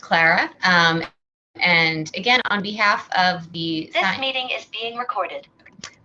Clara. And again, on behalf of This meeting is being recorded.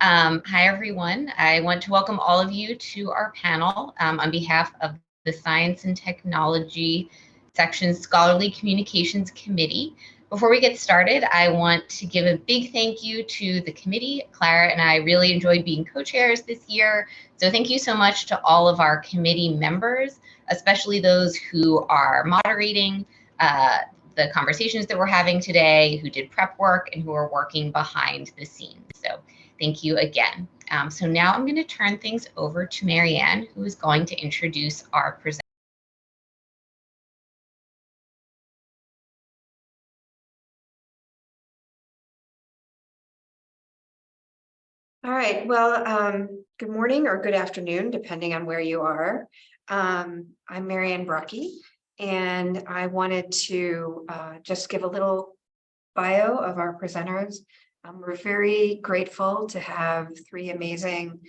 Hi, everyone. I want to welcome all of you to our panel on behalf of the Science and Technology Section Scholarly Communications Committee. Before we get started, I want to give a big thank you to the committee. Clara and I really enjoyed being co-chairs this year. So thank you so much to all of our committee members, especially those who are moderating the conversations that we're having today, who did prep work, and who are working behind the scenes. So thank you again. So now I'm going to turn things over to Marianne, who is going to introduce our presenter. All right, well, good morning or good afternoon, depending on where you are. I'm Marianne Brucky, and I wanted to just give a little bio of our presenters. We're very grateful to have three amazing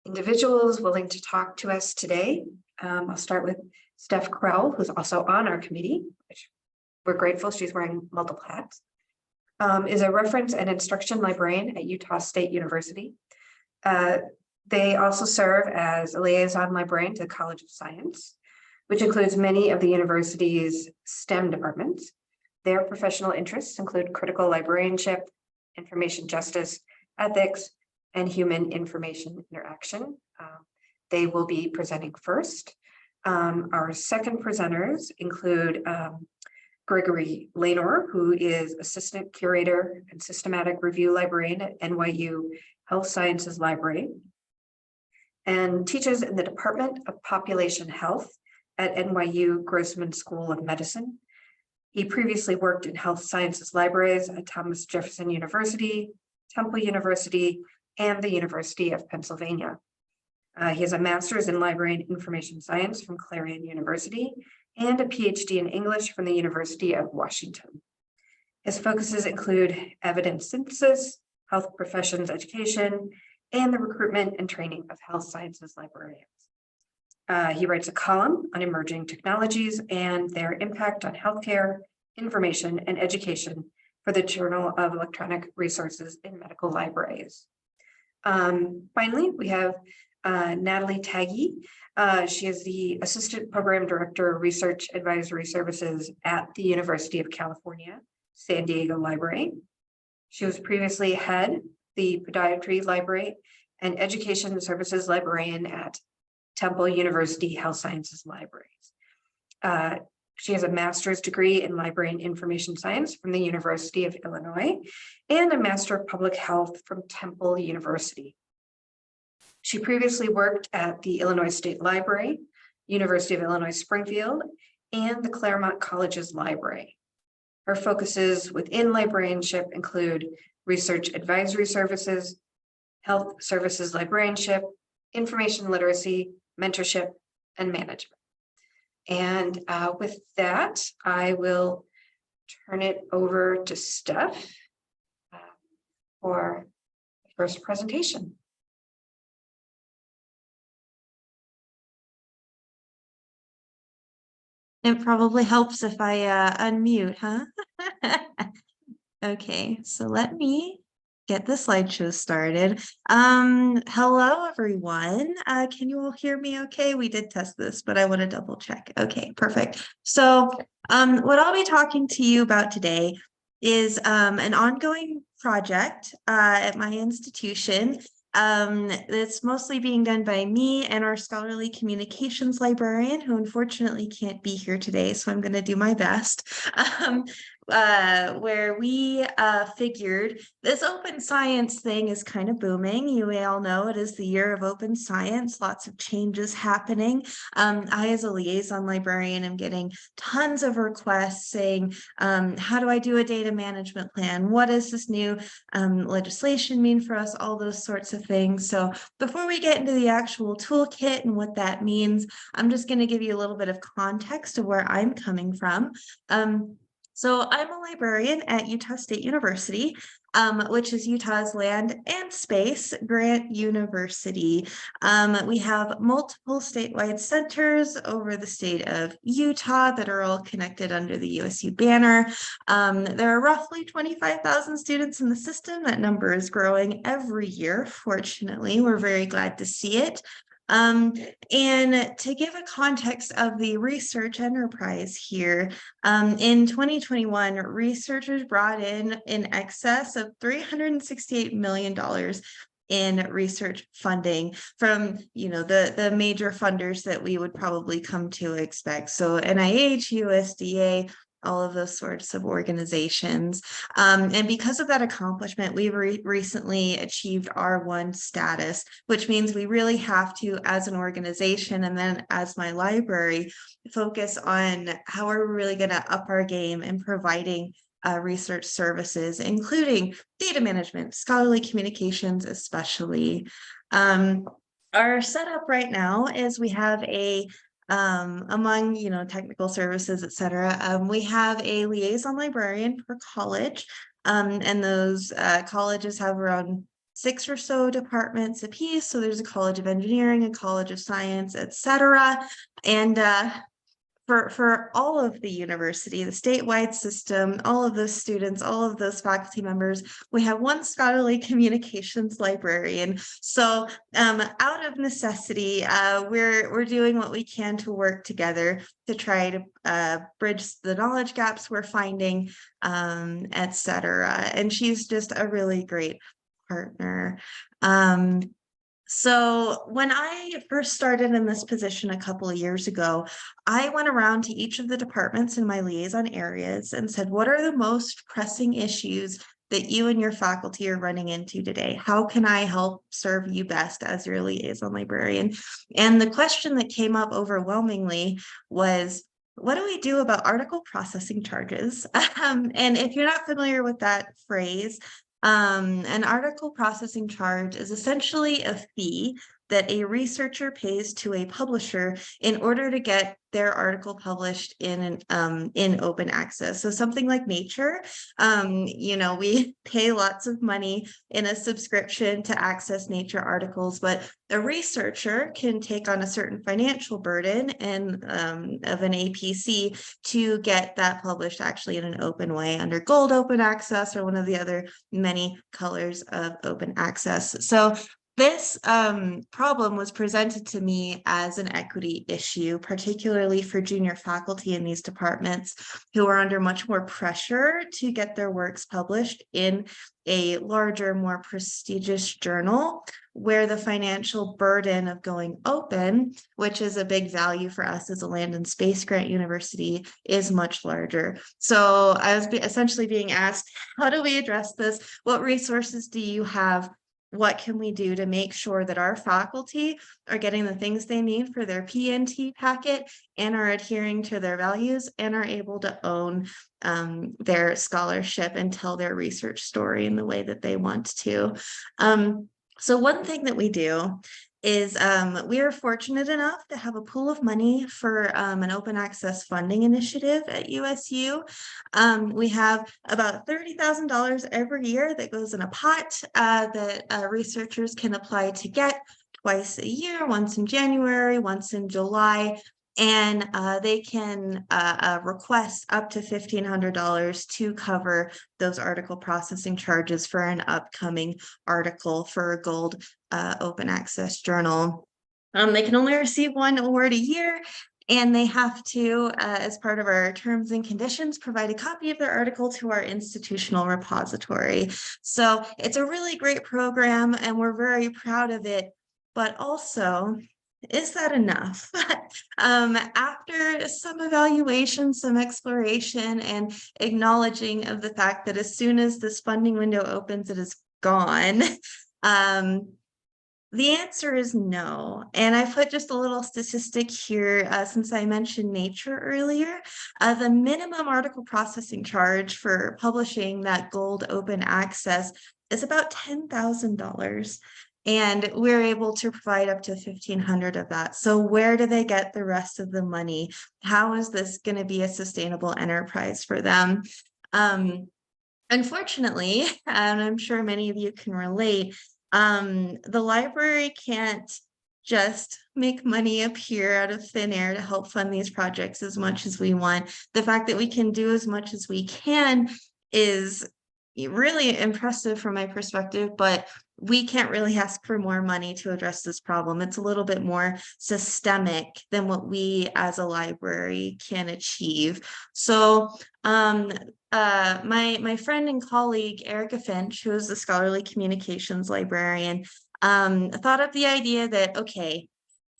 individuals willing to talk to us today. I'll start with Steph Crowell, who's also on our committee, which we're grateful she's wearing multiple hats. Is a reference and instruction librarian at Utah State University. They also serve as a liaison librarian to the College of Science, which includes many of the university's STEM departments. Their professional interests include critical librarianship, information justice, ethics, and human information interaction. They will be presenting first. Our second presenters include Gregory Laynor, who is Assistant Curator and Systematic Review Librarian at NYU Health Sciences Library, and teaches in the Department of Population Health at NYU Grossman School of Medicine. He previously worked in health sciences libraries at Thomas Jefferson University, Temple University, and the University of Pennsylvania. He has a master's in library and information science from Clarion University and a PhD in English from the University of Washington. His focuses include evidence synthesis, health professions education, and the recruitment and training of health sciences librarians. He writes a column on emerging technologies and their impact on healthcare, information, and education for the Journal of Electronic Resources in Medical Libraries. Finally, we have Natalie Taggy. She is the Assistant Program Director, Research Advisory Services at the University of California, San Diego Library. She was previously head the Podiatry Library and Education Services Librarian at Temple University Health Sciences Libraries. She has a master's degree in library and information science from the University of Illinois and a Master of Public Health from Temple University. She previously worked at the Illinois State Library, University of Illinois Springfield, and the Claremont College's library. Her focuses within librarianship include research advisory services, health services librarianship, information literacy, mentorship, and management. And with that, I will turn it over to Steph for the first presentation. It probably helps if I unmute, huh? Okay, so let me get the slideshow started. Hello, everyone. Can you all hear me okay? We did test this, but I want to double check. Okay, perfect. So what I'll be talking to you about today is an ongoing project at my institution. It's mostly being done by me and our scholarly communications librarian, who unfortunately can't be here today, so I'm going to do my best. Where we figured this open science thing is kind of booming. You may all know it is the year of open science, lots of changes happening. I, as a liaison librarian, am getting tons of requests saying, how do I do a data management plan? What does this new legislation mean for us? All those sorts of things. So before we get into the actual toolkit and what that means, I'm just going to give you a little bit of context of where I'm coming from. So I'm a librarian at Utah State University, which is Utah's land and space grant university. We have multiple statewide centers over the state of Utah that are all connected under the USU banner. There are roughly 25,000 students in the system. That number is growing every year. Fortunately, we're very glad to see it. And to give a context of the research enterprise here, in 2021, researchers brought in excess of $368 million in research funding from, the major funders that we would probably come to expect. So NIH, USDA, all of those sorts of organizations. And because of that accomplishment, we've recently achieved R1 status, which means we really have to, as an organization, and then as my library, focus on how are we really going to up our game in providing research services, including data management, scholarly communications, especially. Our setup right now is we have among technical services, et cetera, we have a liaison librarian per college, and those colleges have around 6 or so departments apiece. So there's a College of Engineering, a College of Science, et cetera. And for all of the university, the statewide system, all of those students, all of those faculty members, we have one scholarly communications librarian. So out of necessity, we're doing what we can to work together to try to bridge the knowledge gaps we're finding, et cetera. And she's just a really great partner. So when I first started in this position a couple of years ago, I went around to each of the departments in my liaison areas and said, what are the most pressing issues that you and your faculty are running into today? How can I help serve you best as your liaison librarian? And the question that came up overwhelmingly was, what do we do about article processing charges? And if you're not familiar with that phrase, an article processing charge is essentially a fee that a researcher pays to a publisher in order to get their article published in open access. So something like Nature, we pay lots of money in a subscription to access Nature articles, but a researcher can take on a certain financial burden and of an APC to get that published actually in an open way under Gold Open Access or one of the other many colors of open access. So this problem was presented to me as an equity issue, particularly for junior faculty in these departments who are under much more pressure to get their works published in a larger, more prestigious journal, where the financial burden of going open, which is a big value for us as a land and space grant university, is much larger. So I was essentially being asked, how do we address this? What resources do you have? What can we do to make sure that our faculty are getting the things they need for their PNT packet and are adhering to their values and are able to own their scholarship and tell their research story in the way that they want to? So one thing that we do is we are fortunate enough to have a pool of money for an open access funding initiative at USU. We have about $30,000 every year that goes in a pot that researchers can apply to get twice a year, once in January, once in July. And they can request up to $1,500 to cover those article processing charges for an upcoming article for a Gold Open Access journal. They can only receive one award a year, and they have to, as part of our terms and conditions, provide a copy of their article to our institutional repository. So it's a really great program, and we're very proud of it, but also, is that enough? After some evaluation, some exploration, and acknowledging of the fact that as soon as this funding window opens, it is gone. The answer is no. And I put just a little statistic here, since I mentioned Nature earlier. The minimum article processing charge for publishing that Gold Open Access is about $10,000. And we're able to provide up to 1,500 of that. So where do they get the rest of the money? How is this going to be a sustainable enterprise for them? Unfortunately, and I'm sure many of you can relate, the library can't just make money appear out of thin air to help fund these projects as much as we want. The fact that we can do as much as we can is really impressive from my perspective, but we can't really ask for more money to address this problem. It's a little bit more systemic than what we as a library can achieve. So my friend and colleague, Erica Finch, who is the scholarly communications librarian, thought up the idea that, okay,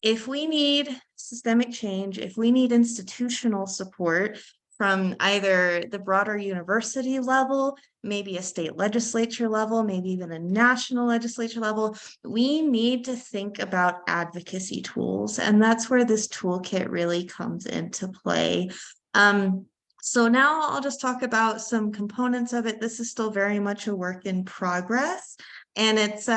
if we need systemic change, if we need institutional support from either the broader university level, maybe a state legislature level, maybe even a national legislature level, we need to think about advocacy tools. And that's where this toolkit really comes into play. So now I'll just talk about some components of it. This is still very much a work in progress, and it's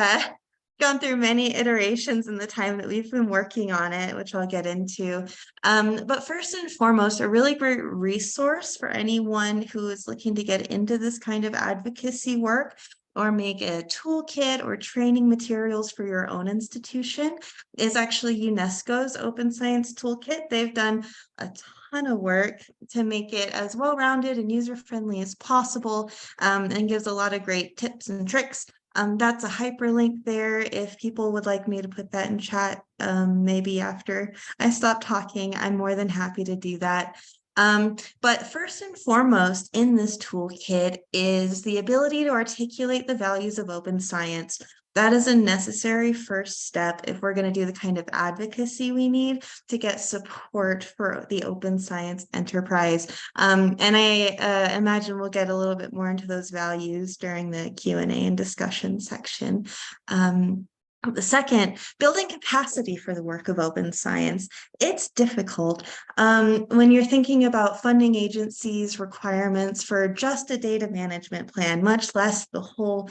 gone through many iterations in the time that we've been working on it, which I'll get into. But first and foremost, a really great resource for anyone who is looking to get into this kind of advocacy work or make a toolkit or training materials for your own institution is actually UNESCO's Open Science Toolkit. They've done a ton of work to make it as well-rounded and user-friendly as possible, and gives a lot of great tips and tricks. That's a hyperlink there. If people would like me to put that in chat, maybe after I stop talking, I'm more than happy to do that. But first and foremost in this toolkit is the ability to articulate the values of open science. That is a necessary first step if we're going to do the kind of advocacy we need to get support for the open science enterprise. And I imagine we'll get a little bit more into those values during the Q&A and discussion section. The second, building capacity for the work of open science. It's difficult when you're thinking about funding agencies' requirements for just a data management plan, much less the whole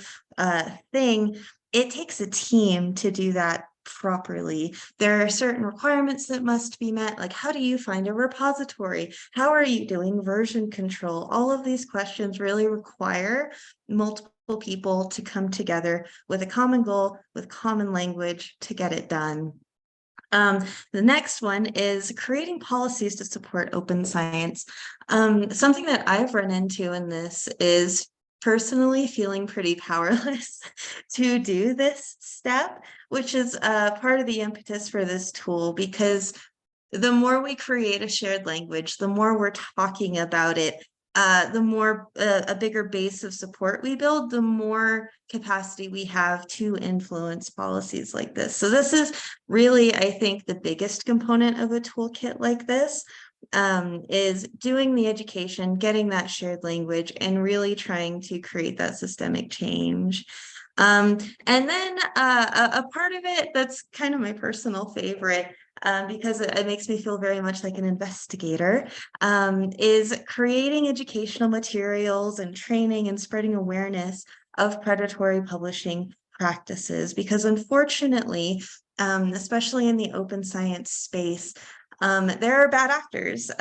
thing. It takes a team to do that properly. There are certain requirements that must be met, like how do you find a repository? How are you doing version control? All of these questions really require multiple people to come together with a common goal, with common language to get it done. The next one is creating policies to support open science. Something that I've run into in this is personally feeling pretty powerless to do this step, which is part of the impetus for this tool, because the more we create a shared language, the more we're talking about it, the more a bigger base of support we build, the more capacity we have to influence policies like this. So this is really, I think, the biggest component of a toolkit like this, is doing the education, getting that shared language, and really trying to create that systemic change. And then a part of it that's kind of my personal favorite, because it makes me feel very much like an investigator, is creating educational materials and training and spreading awareness of predatory publishing practices. Because unfortunately, especially in the open science space, there are bad actors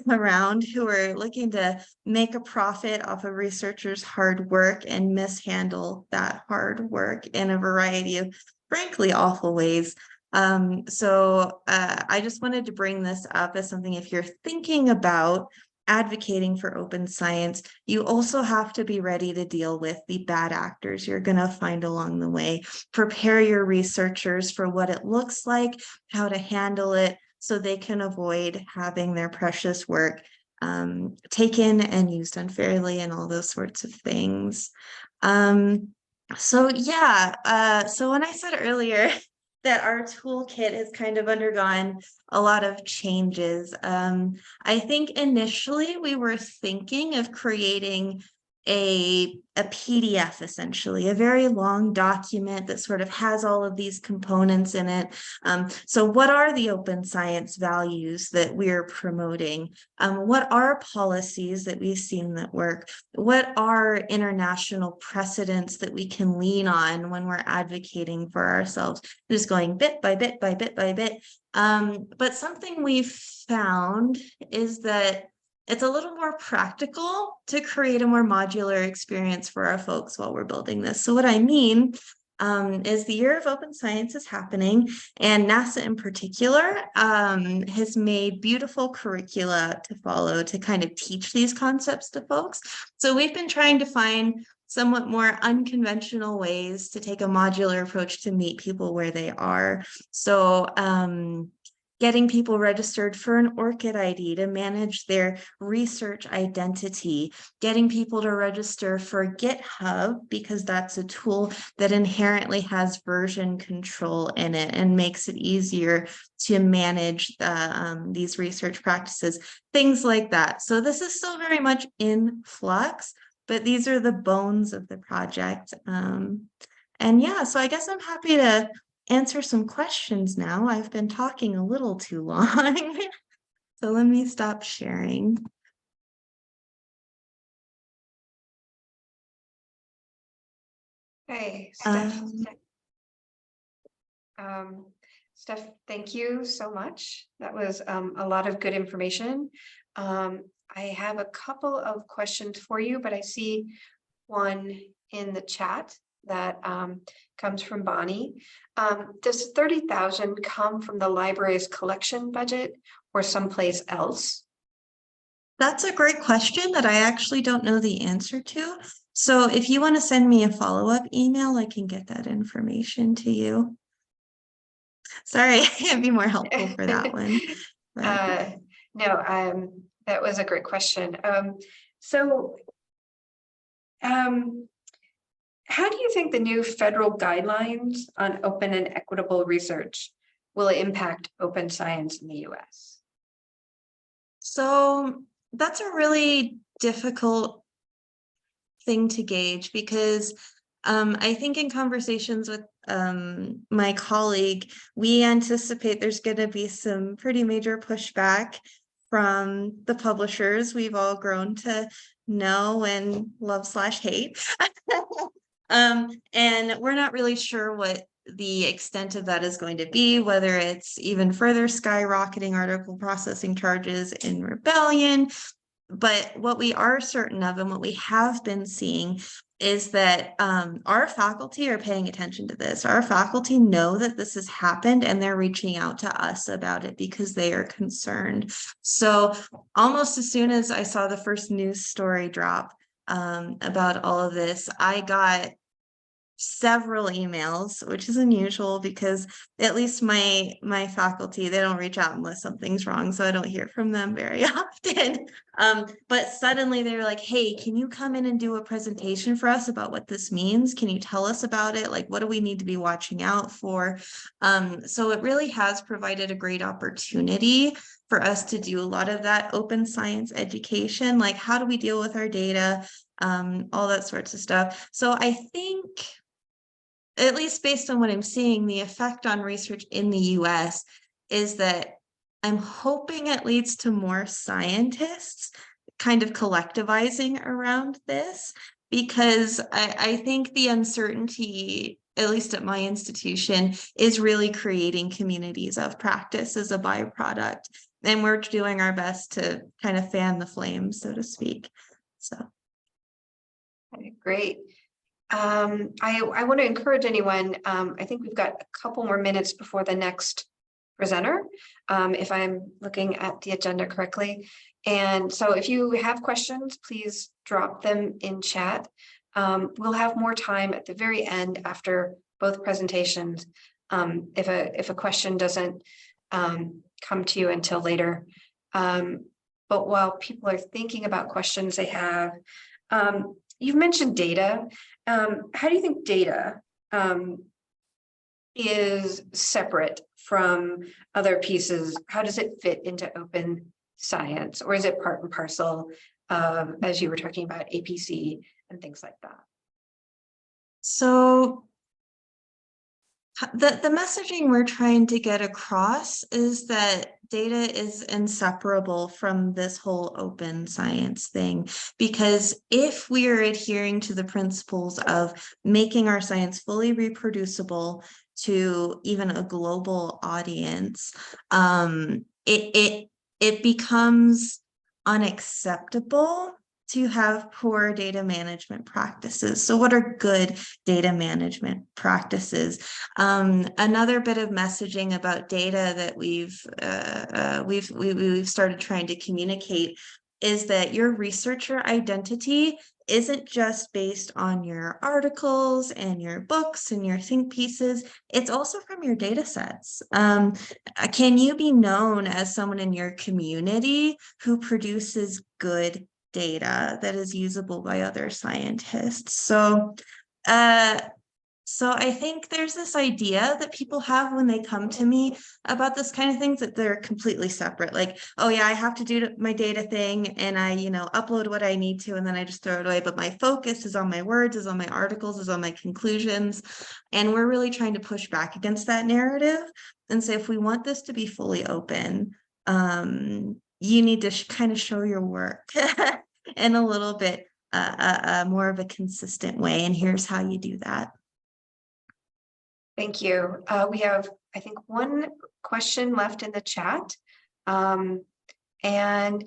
around who are looking to make a profit off of researchers' hard work and mishandle that hard work in a variety of, frankly, awful ways. So I just wanted to bring this up as something, if you're thinking about advocating for open science, you also have to be ready to deal with the bad actors you're going to find along the way. Prepare your researchers for what it looks like, how to handle it, so they can avoid having their precious work taken and used unfairly and all those sorts of things. So yeah, so when I said earlier that our toolkit has kind of undergone a lot of changes, I think initially we were thinking of creating a PDF, essentially, a very long document that sort of has all of these components in it. So what are the open science values that we're promoting? What are policies that we've seen that work? What are international precedents that we can lean on when we're advocating for ourselves? Just going bit by bit by bit by bit. But something we've found is that it's a little more practical to create a more modular experience for our folks while we're building this. So what I mean is the Year of Open Science is happening, and NASA in particular has made beautiful curricula to follow to kind of teach these concepts to folks. So we've been trying to find somewhat more unconventional ways to take a modular approach to meet people where they are. So getting people registered for an ORCID ID to manage their research identity, getting people to register for GitHub because that's a tool that inherently has version control in it and makes it easier to manage these research practices, things like that. So this is still very much in flux, but these are the bones of the project. And yeah, so I guess I'm happy to answer some questions now. I've been talking a little too long. So let me stop sharing. Hey, Steph. Steph, thank you so much. That was a lot of good information. I have a couple of questions for you, but I see one in the chat that comes from Bonnie. Does 30,000 come from the library's collection budget or someplace else? That's a great question that I actually don't know the answer to. So if you want to send me a follow-up email, I can get that information to you. Sorry, I can't be more helpful for that one. No, that was a great question. How do you think the new federal guidelines on open and equitable research will impact open science in the US? So that's a really difficult thing to gauge because I think in conversations with my colleague, we anticipate there's going to be some pretty major pushback from the publishers we've all grown to know and love/hate. And we're not really sure what the extent of that is going to be, whether it's even further skyrocketing article processing charges in rebellion. But what we are certain of and what we have been seeing is that our faculty are paying attention to this. Our faculty know that this has happened and they're reaching out to us about it because they are concerned. So almost as soon as I saw the first news story drop about all of this, I got several emails, which is unusual because at least my faculty, they don't reach out unless something's wrong, so I don't hear from them very often. But suddenly they were like, hey, can you come in and do a presentation for us about what this means? Can you tell us about it? Like, what do we need to be watching out for? So it really has provided a great opportunity for us to do a lot of that open science education, like how do we deal with our data, all that sorts of stuff. So I think, at least based on what I'm seeing, the effect on research in the US is that I'm hoping it leads to more scientists kind of collectivizing around this, because I think the uncertainty, at least at my institution, is really creating communities of practice as a byproduct. And we're doing our best to kind of fan the flames, so to speak. So. Okay, great. I want to encourage anyone, I think we've got a couple more minutes before the next presenter, if I'm looking at the agenda correctly. And so if you have questions, please drop them in chat. We'll have more time at the very end after both presentations, if a question doesn't come to you until later. But while people are thinking about questions they have, you've mentioned data. How do you think data is separate from other pieces? How does it fit into open science, or is it part and parcel? as you were talking about APC and things like that? So the messaging we're trying to get across is that data is inseparable from this whole open science thing, because if we are adhering to the principles of making our science fully reproducible to even a global audience, it becomes unacceptable to have poor data management practices. So what are good data management practices? Another bit of messaging about data that we've started trying to communicate is that your researcher identity isn't just based on your articles and your books and your think pieces, it's also from your data sets. Can you be known as someone in your community who produces good data that is usable by other scientists? So I think there's this idea that people have when they come to me about this kind of things, that they're completely separate. Like, oh yeah, I have to do my data thing and I, upload what I need to, and then I just throw it away. But my focus is on my words, is on my articles, is on my conclusions. And we're really trying to push back against that narrative and say, if we want this to be fully open, you need to kind of show your work in a little bit more of a consistent way. And here's how you do that. Thank you. We have, I think, one question left in the chat. And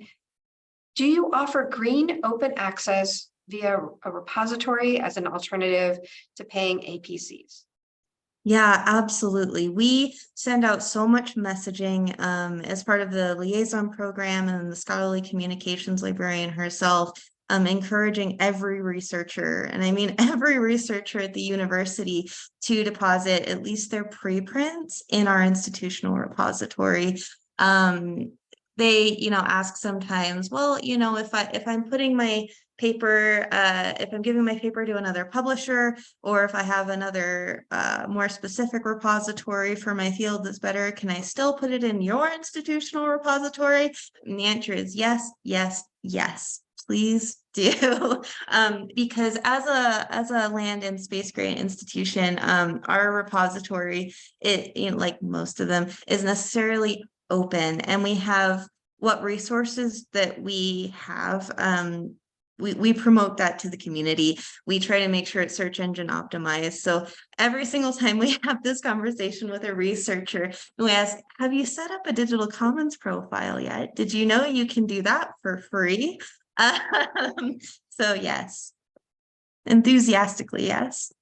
do you offer green open access via a repository as an alternative to paying APCs? Yeah, absolutely. We send out so much messaging as part of the liaison program and the scholarly communications librarian herself, encouraging every researcher, and I mean every researcher at the university, to deposit at least their preprints in our institutional repository. They, ask sometimes, well, if I'm putting my paper, if I'm giving my paper to another publisher, or if I have another more specific repository for my field that's better, can I still put it in your institutional repository? And the answer is yes, yes, yes. Please do. Because as a land and space grant institution, our repository, like most of them, is necessarily open, and we have what resources that we have. We promote that to the community. We try to make sure it's search engine optimized. So every single time we have this conversation with a researcher, we ask, have you set up a digital commons profile yet? Did you know you can do that for free? So yes, enthusiastically, yes.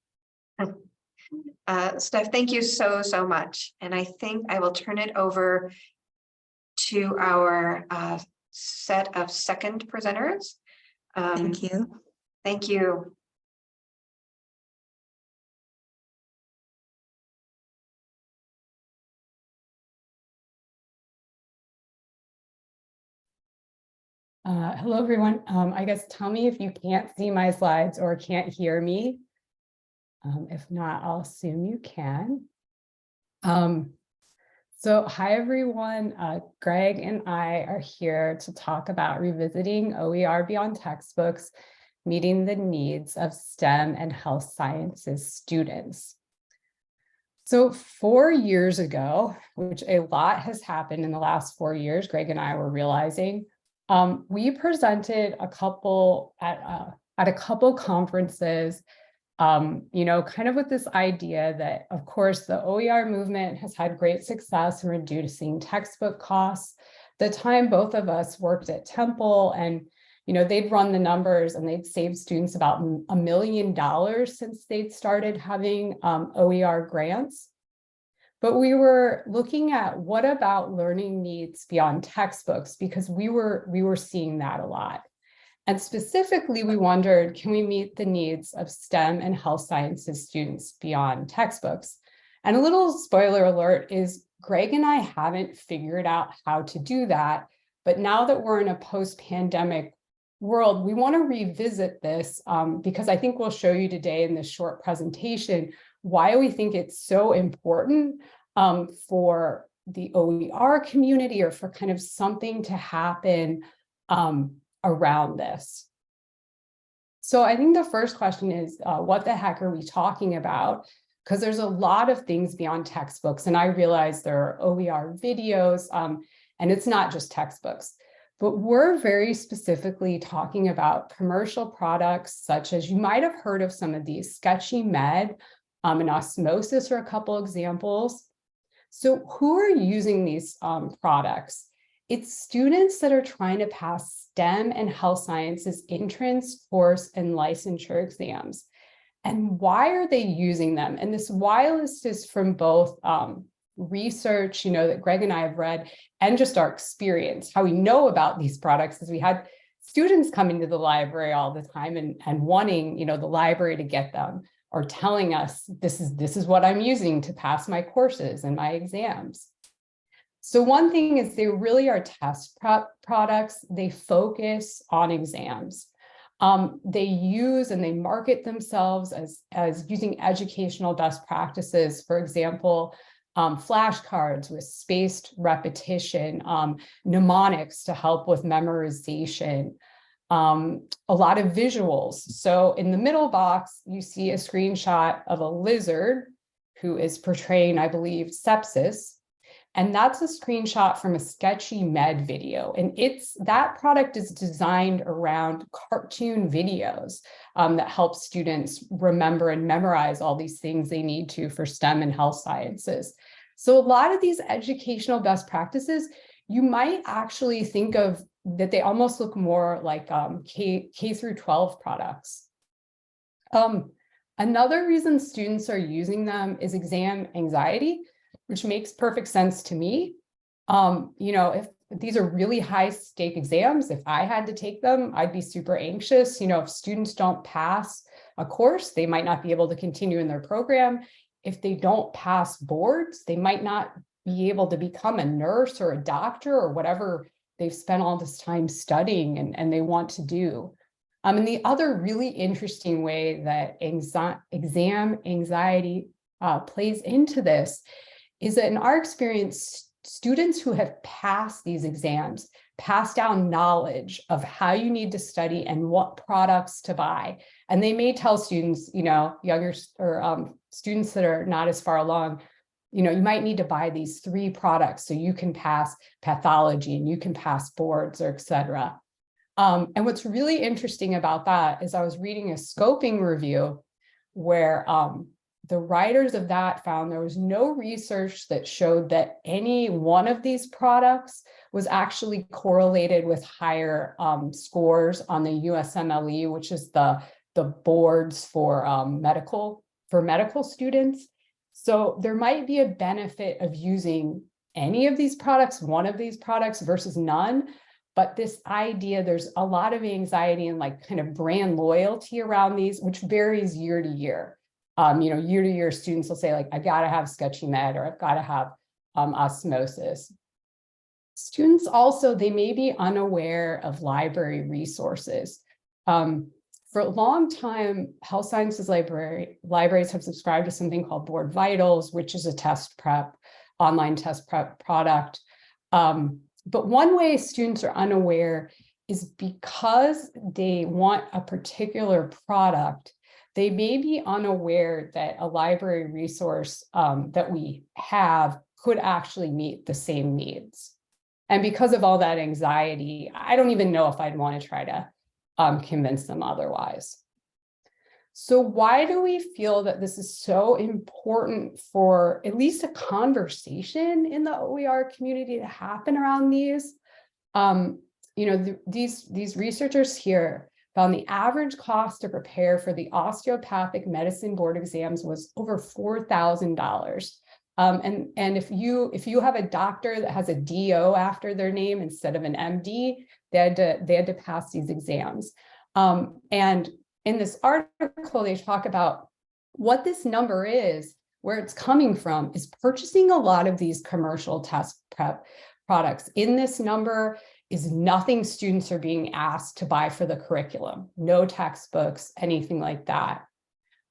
Steph, thank you so much. And I think I will turn it over to our set of second presenters. Thank you. Thank you. Hello, everyone. I guess tell me if you can't see my slides or can't hear me. If not, I'll assume you can. So hi, everyone. Greg and I are here to talk about revisiting OER beyond textbooks, meeting the needs of STEM and health sciences students. So 4 years ago, which a lot has happened in the last 4 years, Greg and I were realizing, we presented a couple at a couple conferences, kind of with this idea that, of course, the OER movement has had great success in reducing textbook costs. The time both of us worked at Temple, and they'd run the numbers and they'd saved students about $1 million since they'd started having OER grants. But we were looking at what about learning needs beyond textbooks, because we were seeing that a lot. And specifically, we wondered, can we meet the needs of STEM and health sciences students beyond textbooks? And a little spoiler alert is Greg and I haven't figured out how to do that. But now that we're in a post-pandemic world, we want to revisit this because I think we'll show you today in this short presentation why we think it's so important for the OER community, or for kind of something to happen around this. So I think the first question is, what the heck are we talking about? Because there's a lot of things beyond textbooks, and I realize there are OER videos, and it's not just textbooks, but we're very specifically talking about commercial products, such as you might have heard of some of these, Sketchy Med and Osmosis are a couple examples. So who are using these products? It's students that are trying to pass STEM and health sciences entrance, course, and licensure exams. And why are they using them? And this why list is from both research, that Greg and I have read, and just our experience. How we know about these products is we had students coming to the library all the time and wanting, the library to get them, or telling us, this is what I'm using to pass my courses and my exams. So one thing is they really are test prep products. They focus on exams. They use and they market themselves as using educational best practices. For example, flashcards with spaced repetition, mnemonics to help with memorization, a lot of visuals. So in the middle box, you see a screenshot of a lizard who is portraying, I believe, sepsis. And that's a screenshot from a Sketchy Med video. And that product is designed around cartoon videos that help students remember and memorize all these things they need to for STEM and health sciences. So a lot of these educational best practices, you might actually think of that they almost look more like K through 12 products. Another reason students are using them is exam anxiety, which makes perfect sense to me. If these are really high stake exams, if I had to take them, I'd be super anxious. If students don't pass a course, they might not be able to continue in their program. If they don't pass boards, they might not be able to become a nurse or a doctor or whatever they've spent all this time studying and they want to do. And the other really interesting way that exam anxiety plays into this is that in our experience, students who have passed these exams pass down knowledge of how you need to study and what products to buy. And they may tell students, younger or students that are not as far along, you might need to buy these 3 products so you can pass pathology and you can pass boards, or et cetera. And what's really interesting about that is I was reading a scoping review where the writers of that found there was no research that showed that any one of these products was actually correlated with higher scores on the USMLE, which is the boards for medical students. So there might be a benefit of using any of these products, one of these products versus none. But this idea, there's a lot of anxiety and kind of brand loyalty around these, which varies year to year. Year to year, students will say, I've got to have Sketchy Med, or I've got to have Osmosis. Students also, they may be unaware of library resources. For a long time, health sciences libraries have subscribed to something called Board Vitals, which is a online test prep product. But one way students are unaware is because they want a particular product, they may be unaware that a library resource that we have could actually meet the same needs. And because of all that anxiety, I don't even know if I'd want to try to convince them otherwise. So why do we feel that this is so important for at least a conversation in the OER community to happen around these? These researchers here found the average cost to prepare for the osteopathic medicine board exams was over $4,000. And if you have a doctor that has a DO after their name instead of an MD, they had to pass these exams. And in this article, they talk about what this number is, where it's coming from, is purchasing a lot of these commercial test prep products. In this number is nothing students are being asked to buy for the curriculum, no textbooks, anything like that.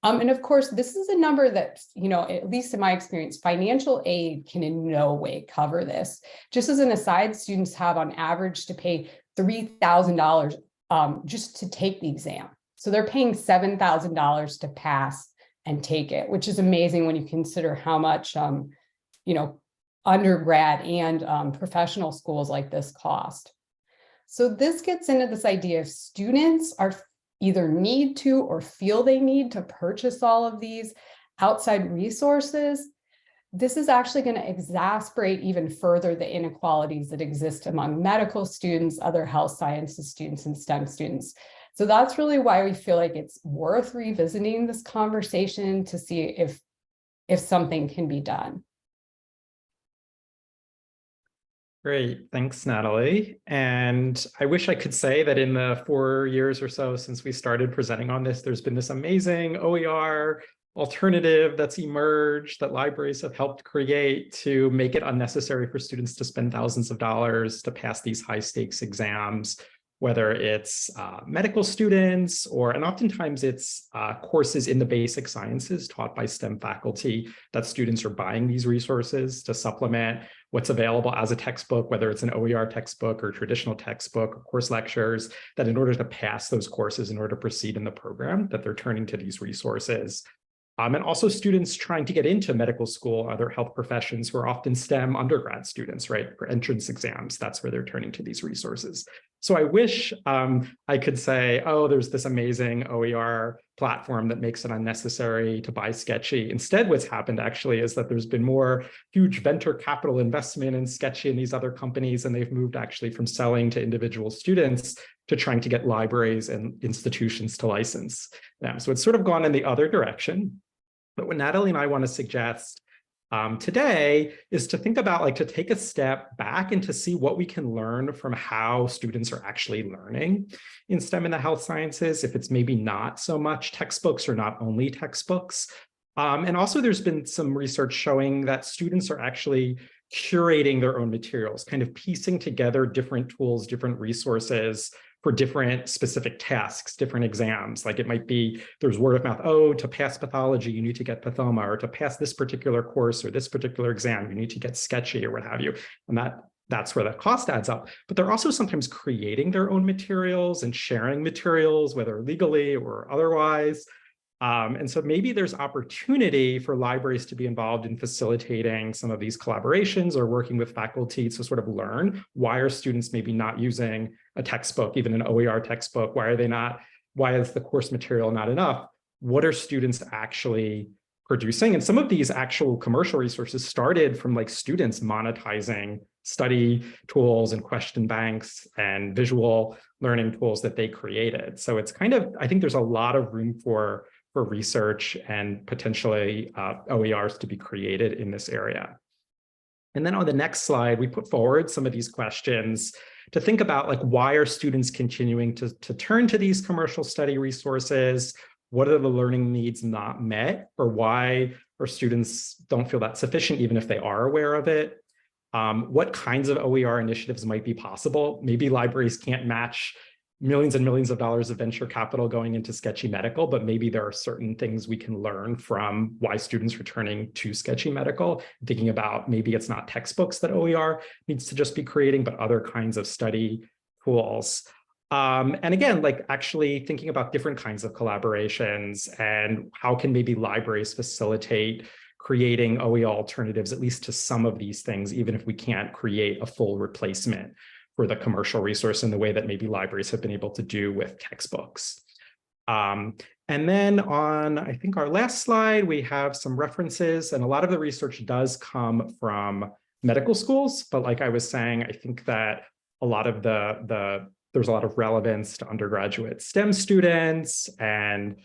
And of course, this is a number that, at least in my experience, financial aid can in no way cover this. Just as an aside, students have on average to pay $3,000 just to take the exam. So they're paying $7,000 to pass and take it, which is amazing when you consider how much, undergrad and professional schools like this cost. So this gets into this idea of students are either need to or feel they need to purchase all of these outside resources. This is actually going to exacerbate even further the inequalities that exist among medical students, other health sciences students, and STEM students. So that's really why we feel like it's worth revisiting this conversation to see if something can be done. Great, thanks, Natalie. And I wish I could say that in the 4 years or so since we started presenting on this, there's been this amazing OER alternative that's emerged that libraries have helped create to make it unnecessary for students to spend thousands of dollars to pass these high stakes exams, whether it's medical students and oftentimes it's courses in the basic sciences taught by STEM faculty that students are buying these resources to supplement what's available as a textbook, whether it's an OER textbook or traditional textbook or course lectures, that in order to pass those courses, in order to proceed in the program, that they're turning to these resources. And also students trying to get into medical school, other health professions who are often STEM undergrad students, right? For entrance exams, that's where they're turning to these resources. So I wish I could say, oh, there's this amazing OER platform that makes it unnecessary to buy Sketchy. Instead, what's happened actually is that there's been more huge venture capital investment in Sketchy and these other companies, and they've moved actually from selling to individual students to trying to get libraries and institutions to license them. So it's sort of gone in the other direction. But what Natalie and I want to suggest today is to think about, to take a step back and to see what we can learn from how students are actually learning in STEM and the health sciences, if it's maybe not so much textbooks or not only textbooks. And also there's been some research showing that students are actually curating their own materials, kind of piecing together different tools, different resources for different specific tasks, different exams. Like it might be, there's word of mouth, oh, to pass pathology, you need to get Pathoma, or to pass this particular course or this particular exam, you need to get Sketchy or what have you. And that's where the cost adds up. But they're also sometimes creating their own materials and sharing materials, whether legally or otherwise. And so maybe there's opportunity for libraries to be involved in facilitating some of these collaborations or working with faculty to sort of learn, why are students maybe not using a textbook, even an OER textbook? Why is the course material not enough? What are students actually producing? And some of these actual commercial resources started from students monetizing study tools and question banks and visual learning tools that they created. So it's I think there's a lot of room for research and potentially OERs to be created in this area. And then on the next slide, we put forward some of these questions to think about why are students continuing to turn to these commercial study resources? What are the learning needs not met, or why are students don't feel that's sufficient even if they are aware of it? What kinds of OER initiatives might be possible? Maybe libraries can't match millions and millions of dollars of venture capital going into Sketchy Medical, but maybe there are certain things we can learn from why students are turning to Sketchy Medical, thinking about maybe it's not textbooks that OER needs to just be creating, but other kinds of study tools. And again, actually thinking about different kinds of collaborations and how can maybe libraries facilitate creating OER alternatives, at least to some of these things, even if we can't create a full replacement for the commercial resource in the way that maybe libraries have been able to do with textbooks. And then on, I think, our last slide, we have some references, and a lot of the research does come from medical schools. But like I was saying, I think that a lot of there's a lot of relevance to undergraduate STEM students and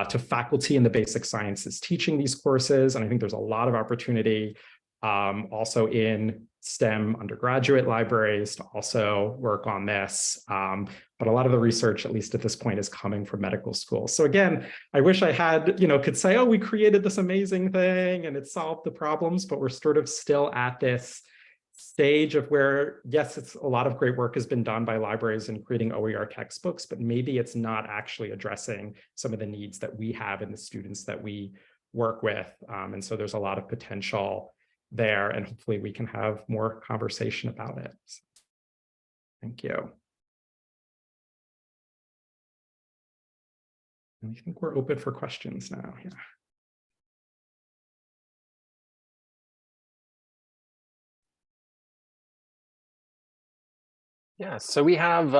to faculty in the basic sciences teaching these courses. And I think there's a lot of opportunity also in STEM undergraduate libraries to also work on this. But a lot of the research, at least at this point, is coming from medical schools. So again, I wish I had, could say, oh, we created this amazing thing and it solved the problems, but we're sort of still at this stage of where, yes, it's a lot of great work has been done by libraries in creating OER textbooks, but maybe it's not actually addressing some of the needs that we have in the students that we work with. And so there's a lot of potential there, and hopefully we can have more conversation about it. Thank you. And I think we're open for questions now. Yeah. Yeah, so we have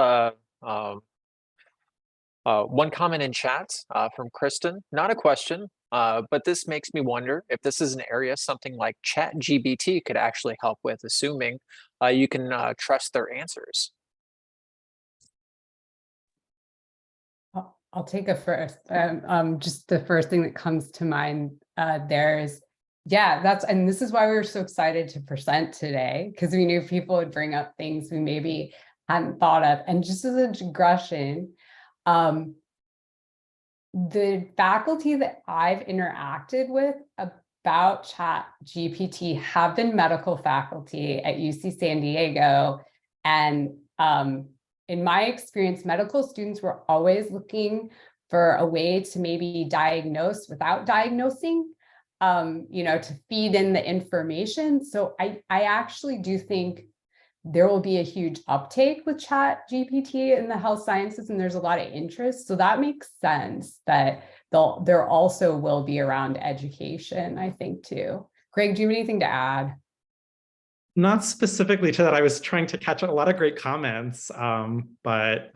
one comment in chat from Kristen, not a question, but this makes me wonder if this is an area something like ChatGPT could actually help with, assuming you can trust their answers. I'll take a first. Just the first thing that comes to mind there is, yeah, and this is why we were so excited to present today, because we knew people would bring up things we maybe hadn't thought of. And just as a digression, the faculty that I've interacted with about ChatGPT have been medical faculty at UC San Diego. And in my experience, medical students were always looking for a way to maybe diagnose without diagnosing, to feed in the information. So I actually do think there will be a huge uptake with ChatGPT in the health sciences, and there's a lot of interest. So that makes sense that there also will be around education, I think, too. Greg, do you have anything to add? Not specifically to that. I was trying to catch a lot of great comments, but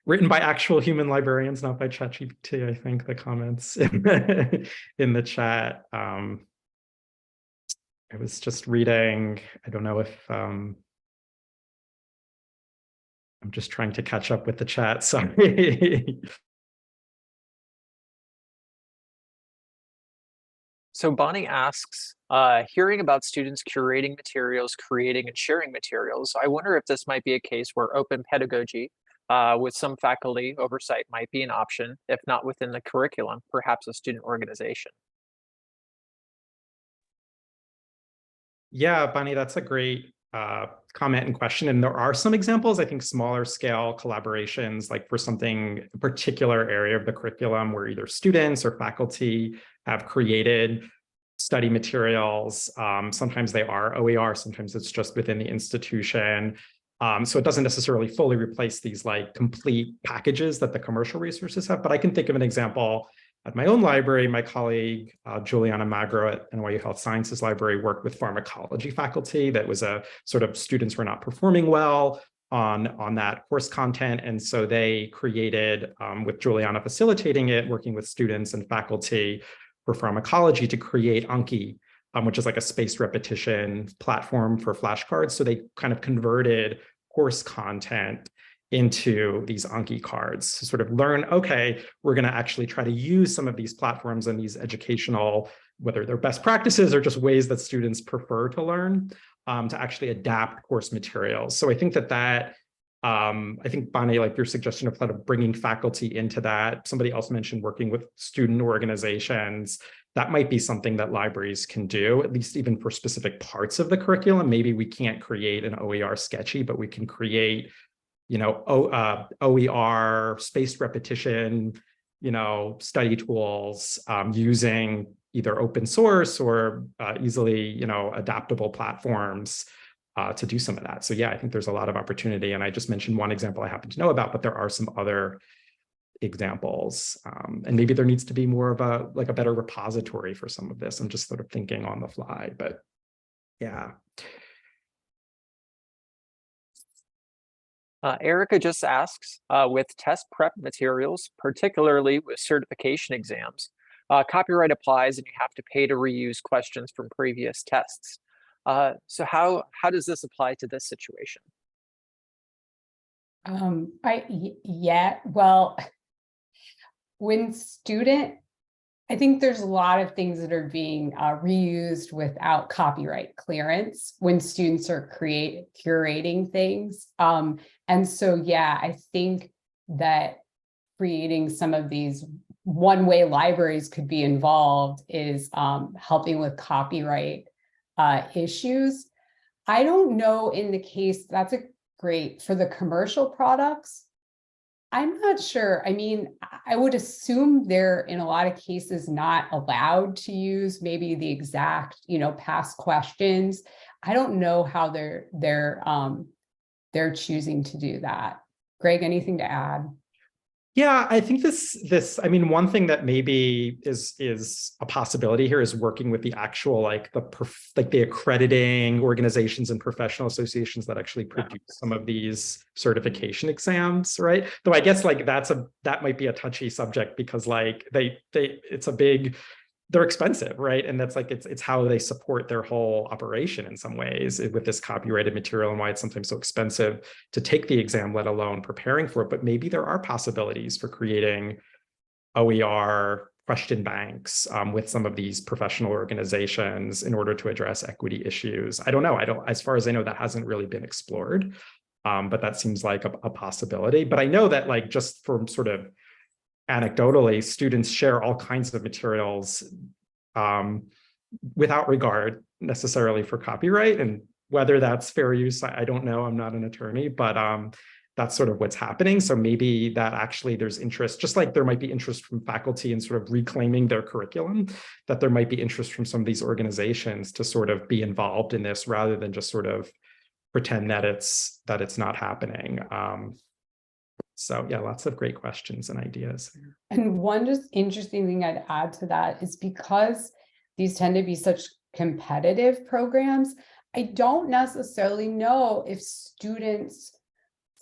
written by actual human librarians, not by ChatGPT, I think, the comments in the chat. I was just reading, I don't know if, I'm just trying to catch up with the chat, sorry. So Bonnie asks, hearing about students curating materials, creating and sharing materials, I wonder if this might be a case where open pedagogy with some faculty oversight might be an option, if not within the curriculum, perhaps a student organization. Yeah, Bonnie, that's a great comment and question. And there are some examples, I think, smaller scale collaborations, like for something, a particular area of the curriculum where either students or faculty have created study materials. Sometimes they are OER, sometimes it's just within the institution. So it doesn't necessarily fully replace these like complete packages that the commercial resources have, but I can think of an example at my own library. My colleague, Juliana Magro at NYU Health Sciences Library worked with pharmacology faculty. That was a sort of students were not performing well on that course content. And so they created, with Juliana facilitating it, working with students and faculty for pharmacology to create Anki, which is like a spaced repetition platform for flashcards. So they kind of converted course content into these Anki cards to sort of learn, okay, we're going to actually try to use some of these platforms and these educational, whether they're best practices or just ways that students prefer to learn, to actually adapt course materials. So I think I think, Bonnie, like your suggestion of kind of bringing faculty into that, somebody else mentioned working with student organizations, that might be something that libraries can do, at least even for specific parts of the curriculum. Maybe we can't create an OER sketchy, but we can create OER, spaced repetition, study tools using either open source or easily, adaptable platforms to do some of that. So yeah, I think there's a lot of opportunity. And I just mentioned one example I happen to know about, but there are some other examples. And maybe there needs to be more of a better repository for some of this. I'm just sort of thinking on the fly, but yeah. Erica just asks, with test prep materials, particularly with certification exams, copyright applies and you have to pay to reuse questions from previous tests. So how does this apply to this situation? Well, I think there's a lot of things that are being reused without copyright clearance when students are curating things. And so, yeah, I think that creating some of these one-way libraries could be involved is helping with copyright issues. I don't know in the case, that's great for the commercial products. I'm not sure. I mean, I would assume they're in a lot of cases not allowed to use maybe the exact, past questions. I don't know how they're choosing to do that. Greg, anything to add? Yeah, I think I mean, one thing that maybe is a possibility here is working with the actual like the accrediting organizations and professional associations that actually produce some of these certification exams, right? Though I guess like that might be a touchy subject because like they're expensive, right? And that's like it's how they support their whole operation in some ways with this copyrighted material and why it's sometimes so expensive to take the exam, let alone preparing for it. But maybe there are possibilities for creating OER question banks with some of these professional organizations in order to address equity issues. I don't know. As far as I know, that hasn't really been explored, but that seems like a possibility. But I know that like just from sort of anecdotally, students share all kinds of materials without regard necessarily for copyright, and whether that's fair use, I don't know. I'm not an attorney, but that's sort of what's happening. So maybe that actually there's interest, just like there might be interest from faculty in sort of reclaiming their curriculum, that there might be interest from some of these organizations to sort of be involved in this rather than just sort of pretend that it's not happening. So yeah, lots of great questions and ideas. And one just interesting thing I'd add to that is because these tend to be such competitive programs, I don't necessarily know if students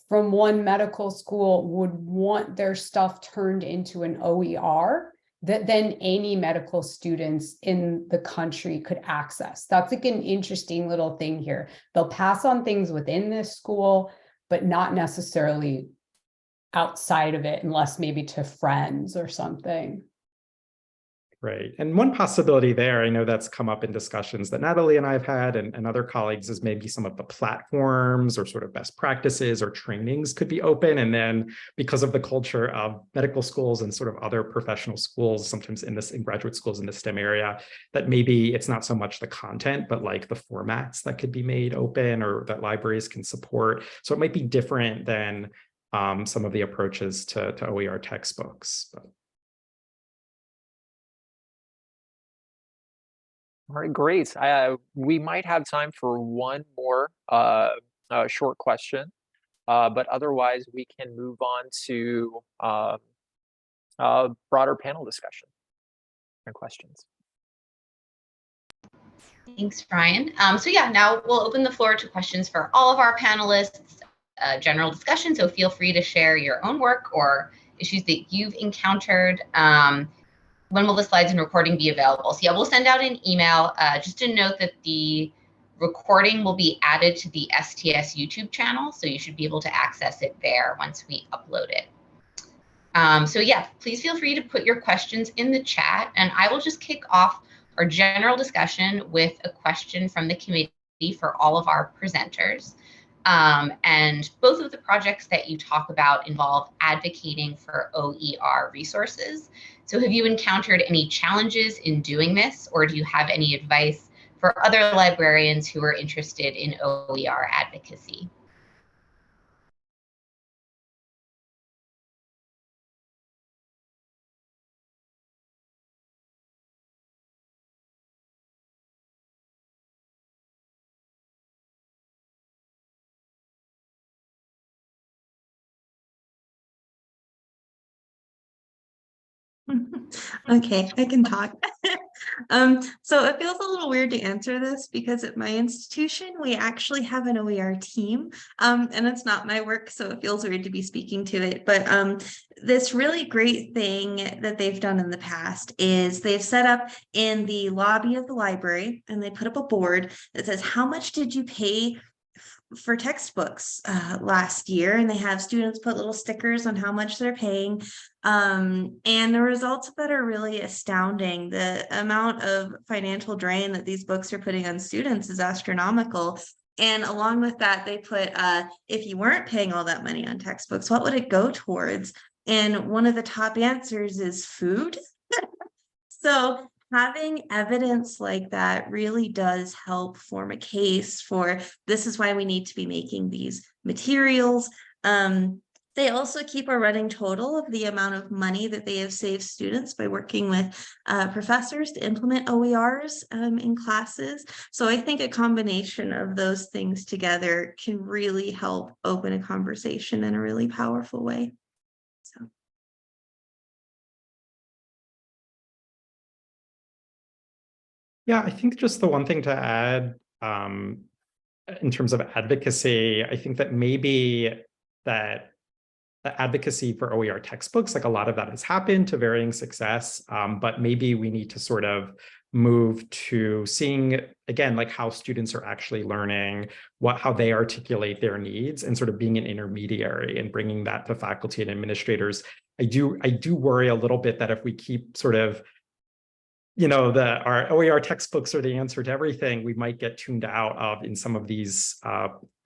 from one medical school would want their stuff turned into an OER that then any medical students in the country could access. That's like an interesting little thing here. They'll pass on things within this school, but not necessarily outside of it, unless maybe to friends or something. Right. And one possibility there, I know that's come up in discussions that Natalie and I've had and other colleagues, is maybe some of the platforms or sort of best practices or trainings could be open. And then because of the culture of medical schools and sort of other professional schools, sometimes in graduate schools in the STEM area, that maybe it's not so much the content, but like the formats that could be made open or that libraries can support. So it might be different than some of the approaches to OER textbooks. But. All right, great. We might have time for one more short question, but otherwise we can move on to broader panel discussion and questions. Thanks, Brian. So yeah, now we'll open the floor to questions for all of our panelists, general discussion. So feel free to share your own work or issues that you've encountered. When will the slides and recording be available? So yeah, we'll send out an email. Just to note that the recording will be added to the STS YouTube channel, so you should be able to access it there once we upload it. So yeah, please feel free to put your questions in the chat, and I will just kick off our general discussion with a question from the committee for all of our presenters. And both of the projects that you talk about involve advocating for OER resources. So have you encountered any challenges in doing this, or do you have any advice for other librarians who are interested in OER advocacy? Okay, I can talk. So it feels a little weird to answer this because at my institution, we actually have an OER team, and it's not my work, so it feels weird to be speaking to it. But this really great thing that they've done in the past is they've set up in the lobby of the library, and they put up a board that says, how much did you pay for textbooks last year? And they have students put little stickers on how much they're paying. And the results of that are really astounding. The amount of financial drain that these books are putting on students is astronomical. And along with that, they put, if you weren't paying all that money on textbooks, what would it go towards? And one of the top answers is food. So having evidence like that really does help form a case for this is why we need to be making these materials. They also keep a running total of the amount of money that they have saved students by working with professors to implement OERs in classes. So I think a combination of those things together can really help open a conversation in a really powerful way. So. Yeah, I think just the one thing to add in terms of advocacy, I think that maybe that the advocacy for OER textbooks, like a lot of that has happened to varying success, but maybe we need to sort of move to seeing, again, like how students are actually learning, how they articulate their needs, and sort of being an intermediary and bringing that to faculty and administrators. I do worry a little bit that if we keep sort of, our OER textbooks are the answer to everything, we might get tuned out of in some of these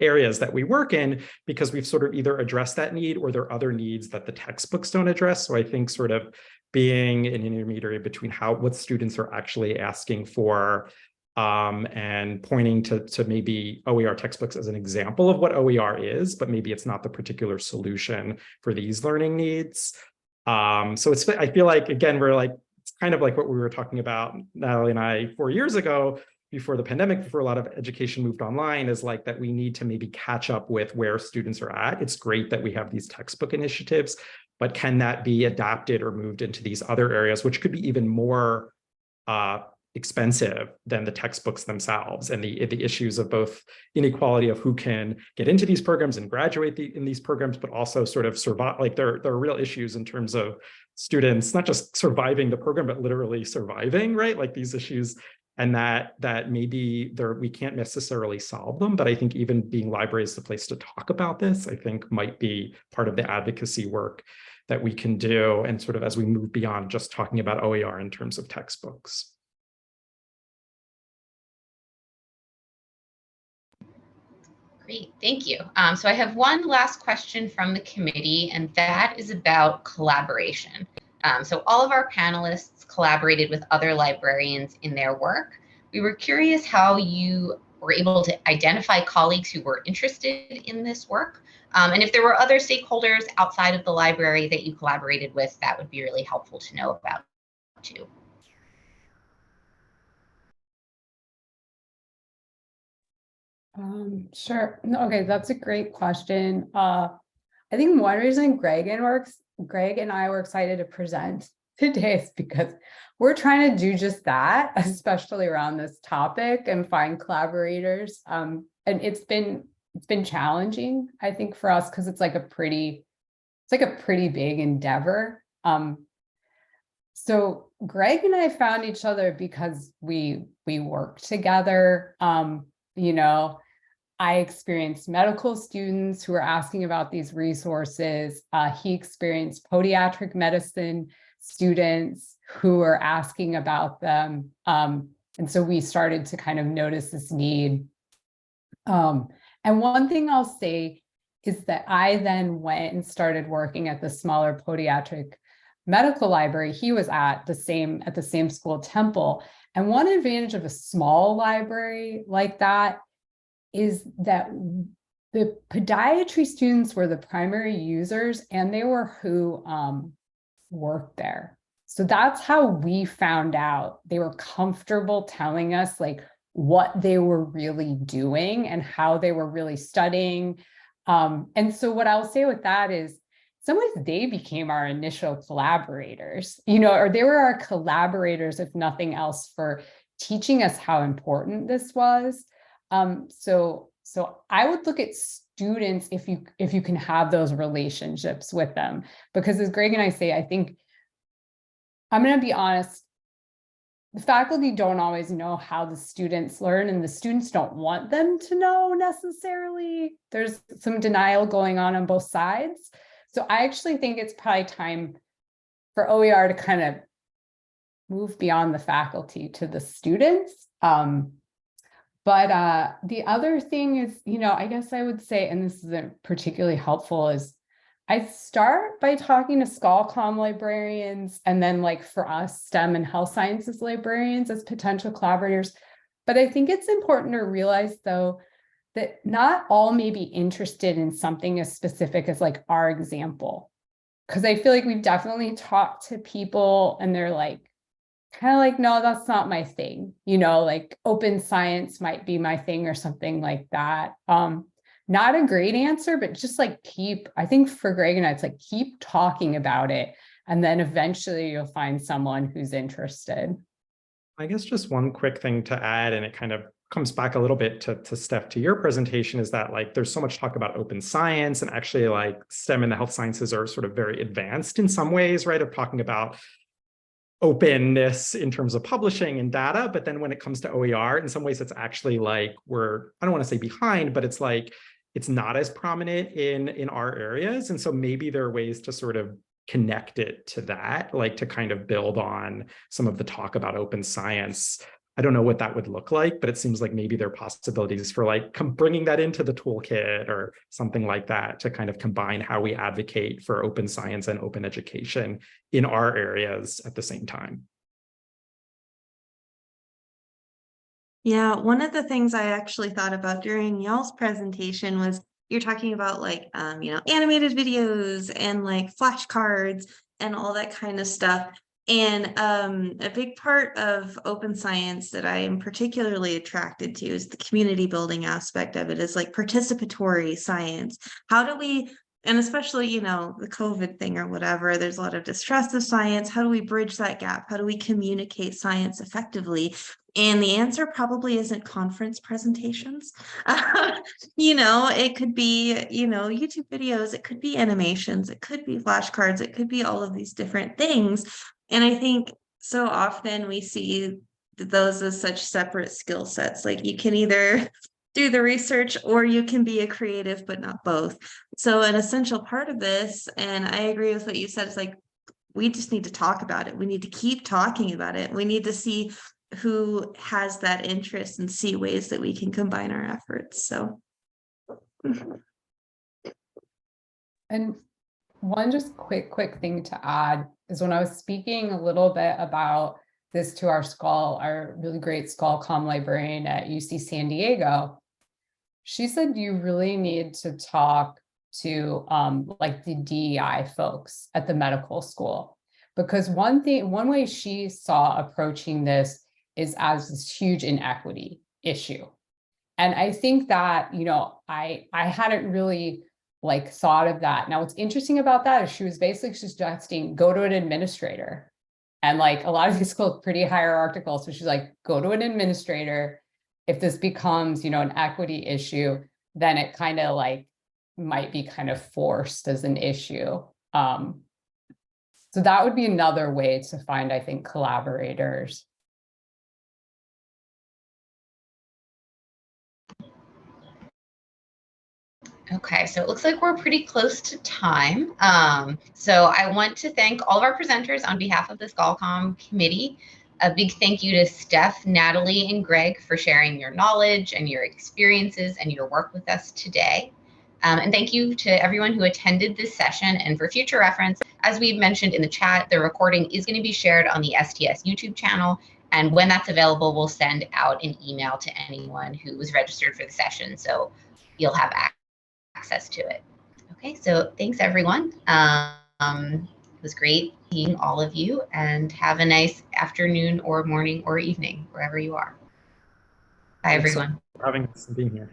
areas that we work in, because we've sort of either addressed that need or there are other needs that the textbooks don't address. So I think sort of being an intermediary between what students are actually asking for, and pointing to maybe OER textbooks as an example of what OER is, but maybe it's not the particular solution for these learning needs. So I feel like, again, it's kind of like what we were talking about, Natalie and I, 4 years ago, before the pandemic, before a lot of education moved online, is like that we need to maybe catch up with where students are at. It's great that we have these textbook initiatives, but can that be adapted or moved into these other areas, which could be even more expensive than the textbooks themselves, and the issues of both inequality of who can get into these programs and graduate in these programs, but also sort of survive. Like there are real issues in terms of students not just surviving the program, but literally surviving, right? Like these issues, and that maybe we can't necessarily solve them, but I think even being libraries the place to talk about this, I think might be part of the advocacy work that we can do, and sort of as we move beyond just talking about OER in terms of textbooks. Great, thank you. So I have one last question from the committee, and that is about collaboration. So all of our panelists collaborated with other librarians in their work. We were curious how you were able to identify colleagues who were interested in this work. And if there were other stakeholders outside of the library that you collaborated with, that would be really helpful to know about too. Sure. Okay, that's a great question. I think one reason Greg and I were excited to present today is because we're trying to do just that, especially around this topic, and find collaborators. And it's been challenging, I think, for us, because it's like a pretty big endeavor. So Greg and I found each other because we work together. I experienced medical students who were asking about these resources. He experienced podiatric medicine students who were asking about them. And so we started to kind of notice this need. And one thing I'll say is that I then went and started working at the smaller podiatric medical library he was at the same school, Temple. And one advantage of a small library like that is that the podiatry students were the primary users, and they were who worked there. So that's how we found out. They were comfortable telling us like what they were really doing and how they were really studying. And so what I'll say with that is, in some ways they became our initial collaborators, or they were our collaborators, if nothing else, for teaching us how important this was. So I would look at students if you can have those relationships with them, because as Greg and I say, I think, I'm going to be honest, the faculty don't always know how the students learn, and the students don't want them to know necessarily. There's some denial going on both sides. So I actually think it's probably time for OER to kind of move beyond the faculty to the students. But the other thing is, I guess I would say, and this isn't particularly helpful, is I start by talking to ScholComm librarians, and then like for us, STEM and health sciences librarians as potential collaborators. But I think it's important to realize, though, that not all may be interested in something as specific as like our example. Because I feel like we've definitely talked to people and they're like, kind of like, no, that's not my thing. Like open science might be my thing or something like that. Not a great answer, but just like I think for Greg and I, it's like keep talking about it. And then eventually you'll find someone who's interested. I guess just one quick thing to add, and it kind of comes back a little bit to Steph, to your presentation, is that like there's so much talk about open science, and actually like STEM and the health sciences are sort of very advanced in some ways, right? Of talking about openness in terms of publishing and data. But then when it comes to OER, in some ways, it's actually like I don't want to say behind, but it's like, it's not as prominent in our areas. And so maybe there are ways to sort of connect it to that, like to kind of build on some of the talk about open science. I don't know what that would look like, but it seems like maybe there are possibilities for like bringing that into the toolkit or something like that to kind of combine how we advocate for open science and open education in our areas at the same time. Yeah, one of the things I actually thought about during y'all's presentation was you're talking about like, animated videos and like flashcards and all that kind of stuff. And a big part of open science that I am particularly attracted to is the community building aspect of it, is like participatory science. How do we, and especially, the COVID thing or whatever, there's a lot of distrust of science. How do we bridge that gap? How do we communicate science effectively? And the answer probably isn't conference presentations. It could be, YouTube videos, it could be animations, it could be flashcards, it could be all of these different things. And I think so often we see those as such separate skill sets. Like you can either do the research or you can be a creative, but not both. So an essential part of this, and I agree with what you said, is like, we just need to talk about it. We need to keep talking about it. We need to see who has that interest and see ways that we can combine our efforts. So. And one just quick thing to add is when I was speaking a little bit about this to our really great ScholComm librarian at UC San Diego, she said you really need to talk to like the DEI folks at the medical school, because one way she saw approaching this is as this huge inequity issue. And I think that, I hadn't really like thought of that. Now, what's interesting about that is she was basically suggesting go to an administrator. And like a lot of these schools are pretty hierarchical. So she's like, go to an administrator. If this becomes, an equity issue, then it kind of like might be kind of forced as an issue. So that would be another way to find, I think, collaborators. Okay, so it looks like we're pretty close to time. So I want to thank all of our presenters on behalf of the ScholComm committee. A big thank you to Steph, Natalie, and Greg for sharing your knowledge and your experiences and your work with us today. And thank you to everyone who attended this session. And for future reference, as we mentioned in the chat, the recording is going to be shared on the STS YouTube channel. And when that's available, we'll send out an email to anyone who was registered for the session. So you'll have access to it. Okay, so thanks everyone. It was great seeing all of you, and have a nice afternoon or morning or evening, wherever you are. Bye, everyone. Thanks for having us and being here.